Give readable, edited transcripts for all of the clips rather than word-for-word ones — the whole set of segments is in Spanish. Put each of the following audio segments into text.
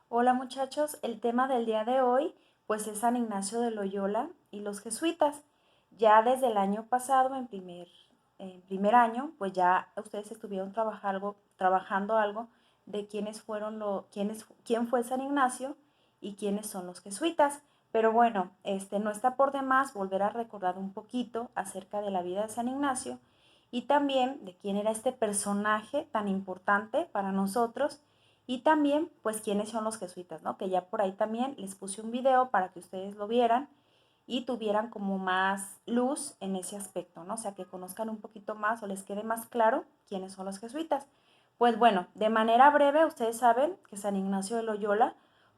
Hola muchachos, el tema del día de hoy pues es San Ignacio de Loyola y los jesuitas. Ya desde el año pasado, en primer año, pues ya ustedes estuvieron trabajando algo de quién fue San Ignacio y quiénes son los jesuitas. Pero bueno, no está por demás volver a recordar un poquito acerca de la vida de San Ignacio y también de quién era este personaje tan importante para nosotros y también, pues, quiénes son los jesuitas, ¿no? Que ya por ahí también les puse un video para que ustedes lo vieran y tuvieran como más luz en ese aspecto, ¿no? O sea, que conozcan un poquito más o les quede más claro quiénes son los jesuitas. Pues bueno, de manera breve, ustedes saben que San Ignacio de Loyola,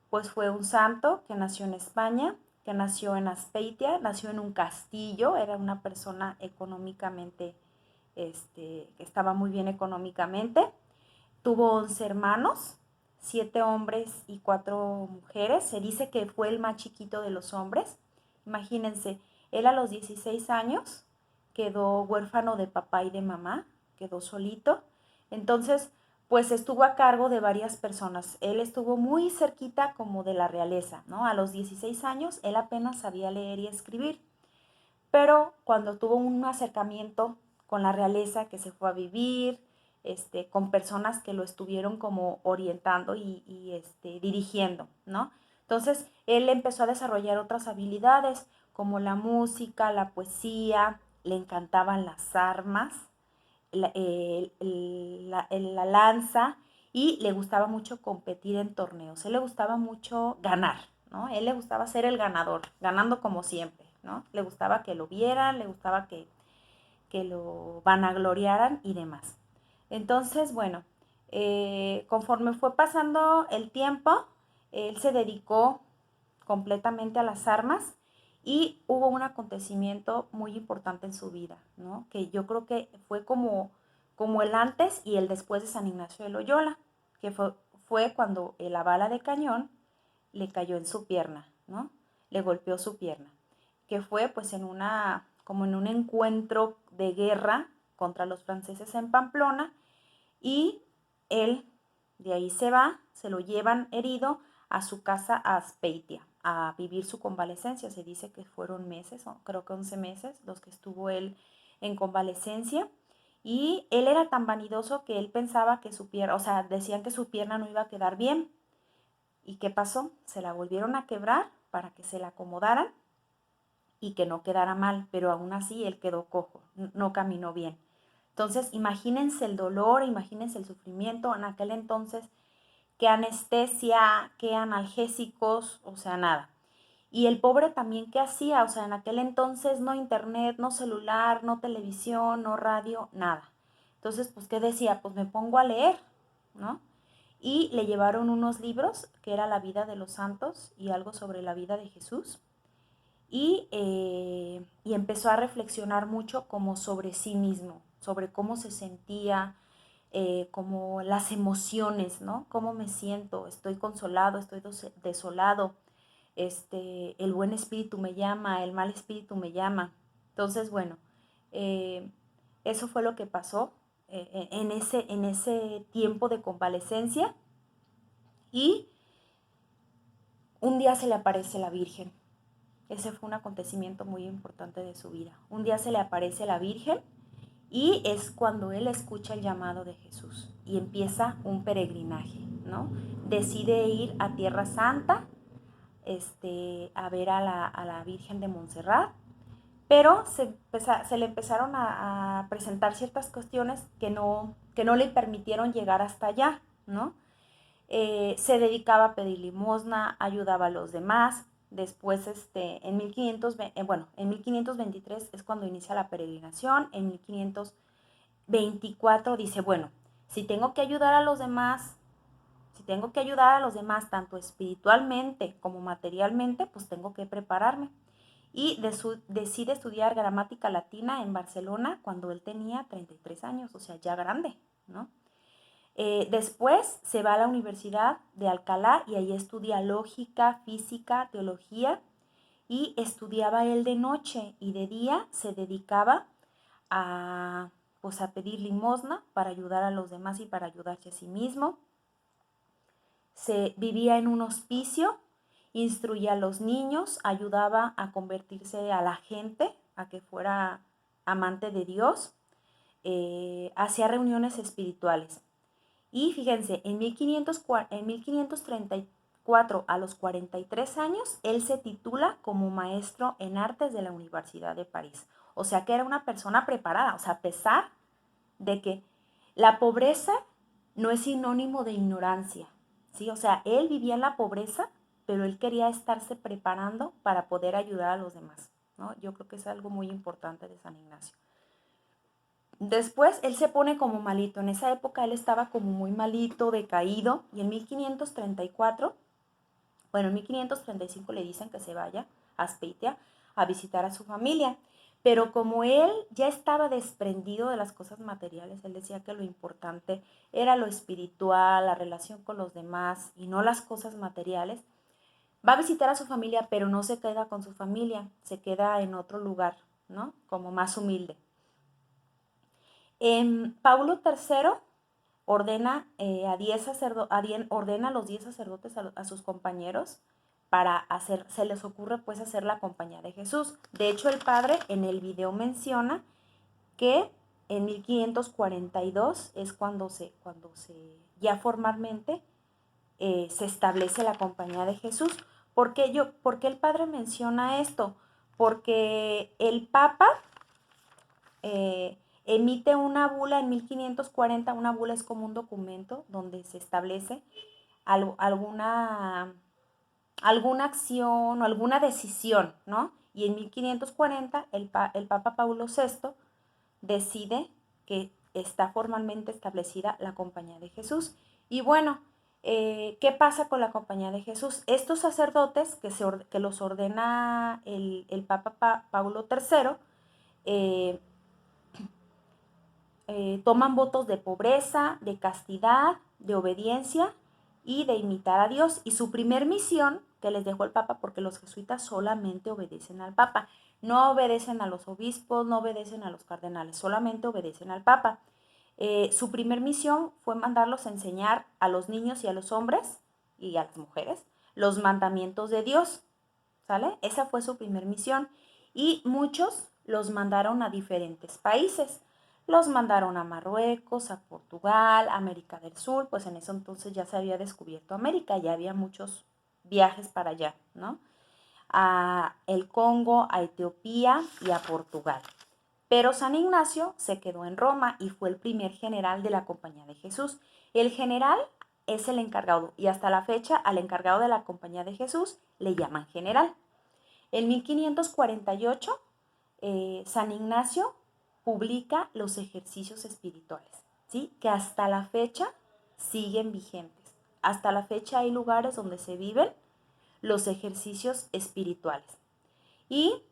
pues fue un santo que nació en España, que nació en Azpeitia, nació en un castillo, era una persona económicamente, que estaba muy bien económicamente. Tuvo 11 hermanos, 7 hombres y 4 mujeres. Se dice que fue el más chiquito de los hombres. Imagínense, él a los 16 años quedó huérfano de papá y de mamá, quedó solito. Entonces, pues estuvo a cargo de varias personas. Él estuvo muy cerquita como de la realeza, ¿no? A los 16 años él apenas sabía leer y escribir, pero cuando tuvo un acercamiento con la realeza, que se fue a vivir, con personas que lo estuvieron como orientando y dirigiendo, ¿no? Entonces, él empezó a desarrollar otras habilidades, como la música, la poesía, le encantaban las armas, la lanza, y le gustaba mucho competir en torneos. Él le gustaba mucho ganar, ¿no? Él le gustaba ser el ganador, ganando como siempre, ¿no? Le gustaba que lo vieran, le gustaba que lo vanagloriaran y demás. Entonces, bueno, conforme fue pasando el tiempo, él se dedicó completamente a las armas y hubo un acontecimiento muy importante en su vida, ¿no? Que yo creo que fue como el antes y el después de San Ignacio de Loyola, que fue cuando la bala de cañón le cayó en su pierna, ¿no? Le golpeó su pierna, que fue pues como en un encuentro de guerra contra los franceses en Pamplona, y él de ahí se va, se lo llevan herido a su casa a Azpeitia a vivir su convalecencia. Se dice que fueron meses, creo que 11 meses los que estuvo él en convalecencia. Y él era tan vanidoso que él pensaba que su pierna, o sea, decían que su pierna no iba a quedar bien. ¿Y qué pasó? Se la volvieron a quebrar para que se la acomodaran y que no quedara mal, pero aún así él quedó cojo, no caminó bien. Entonces, imagínense el dolor, imagínense el sufrimiento en aquel entonces, qué anestesia, qué analgésicos, o sea, nada. Y el pobre también, ¿qué hacía? O sea, en aquel entonces no internet, no celular, no televisión, no radio, nada. Entonces, pues, ¿qué decía? Pues me pongo a leer, ¿no? Y le llevaron unos libros, que era la vida de los santos y algo sobre la vida de Jesús. Y empezó a reflexionar mucho como sobre sí mismo, sobre cómo se sentía, como las emociones, ¿no? ¿Cómo me siento? ¿Estoy consolado? ¿Estoy desolado? El buen espíritu me llama, el mal espíritu me llama. Entonces, bueno, eh, eso fue lo que pasó en ese tiempo de convalecencia. Y un día se le aparece la Virgen. Ese fue un acontecimiento muy importante de su vida. Un día se le aparece la Virgen y es cuando él escucha el llamado de Jesús y empieza un peregrinaje, ¿no? Decide ir a Tierra Santa, a ver a la Virgen de Montserrat, pero se le empezaron a presentar ciertas cuestiones que no le permitieron llegar hasta allá, ¿no? Se dedicaba a pedir limosna, ayudaba a los demás. Después, en 1523 es cuando inicia la peregrinación. En 1524 dice, bueno, si tengo que ayudar a los demás, si tengo que ayudar a los demás tanto espiritualmente como materialmente, pues tengo que prepararme. Y decide estudiar gramática latina en Barcelona cuando él tenía 33 años, o sea, ya grande, ¿no? Después se va a la Universidad de Alcalá y ahí estudia lógica, física, teología, y estudiaba él de noche y de día se dedicaba a, pues, a pedir limosna para ayudar a los demás y para ayudarse a sí mismo. se vivía en un hospicio, instruía a los niños, ayudaba a convertirse a la gente, a que fuera amante de Dios, hacía reuniones espirituales. Y fíjense, en 1534, a los 43 años, él se titula como maestro en artes de la Universidad de París. O sea que era una persona preparada, o sea, a pesar de que la pobreza no es sinónimo de ignorancia, ¿sí? O sea, él vivía en la pobreza, pero él quería estarse preparando para poder ayudar a los demás, ¿no? Yo creo que es algo muy importante de San Ignacio. Después él se pone como malito. En esa época él estaba como muy malito, decaído, y en 1534, bueno, en 1535 le dicen que se vaya a Aspeitia a visitar a su familia. Pero como él ya estaba desprendido de las cosas materiales, él decía que lo importante era lo espiritual, la relación con los demás y no las cosas materiales. Va a visitar a su familia, pero no se queda con su familia, se queda en otro lugar, ¿no? Como más humilde. Paulo III ordena, ordena a los 10 sacerdotes a sus compañeros para hacer, se les ocurre pues hacer la compañía de Jesús. De hecho, el padre en el video menciona que en 1542 es cuando ya formalmente se establece la compañía de Jesús. ¿Por qué el padre menciona esto? Porque el Papa emite una bula en 1540. Una bula es como un documento donde se establece alguna acción o alguna decisión, ¿no? Y en 1540 el Papa Paulo VI decide que está formalmente establecida la Compañía de Jesús. Y bueno, ¿qué pasa con la Compañía de Jesús? Estos sacerdotes que los ordena el Papa Paulo III, toman votos de pobreza, de castidad, de obediencia y de imitar a Dios. Y su primer misión que les dejó el Papa, porque los jesuitas solamente obedecen al Papa, no obedecen a los obispos, no obedecen a los cardenales, solamente obedecen al Papa. Su primer misión fue mandarlos a enseñar a los niños y a los hombres y a las mujeres los mandamientos de Dios, ¿sale? Esa fue su primer misión. Y muchos los mandaron a diferentes países. Los mandaron a Marruecos, a Portugal, a América del Sur, pues en ese entonces ya se había descubierto América, ya había muchos viajes para allá, ¿no? A el Congo, a Etiopía y a Portugal. Pero San Ignacio se quedó en Roma y fue el primer general de la Compañía de Jesús. El general es el encargado y hasta la fecha al encargado de la Compañía de Jesús le llaman general. En 1548, San Ignacio publica los ejercicios espirituales, ¿sí? Que hasta la fecha siguen vigentes. Hasta la fecha hay lugares donde se viven los ejercicios espirituales. Y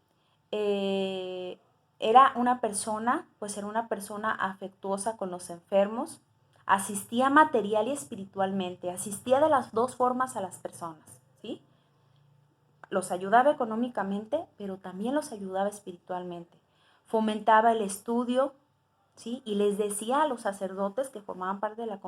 era una persona afectuosa con los enfermos, asistía material y espiritualmente, asistía de las dos formas a las personas, ¿sí? Los ayudaba económicamente, pero también los ayudaba espiritualmente. Fomentaba el estudio, ¿sí? Y les decía a los sacerdotes que formaban parte de la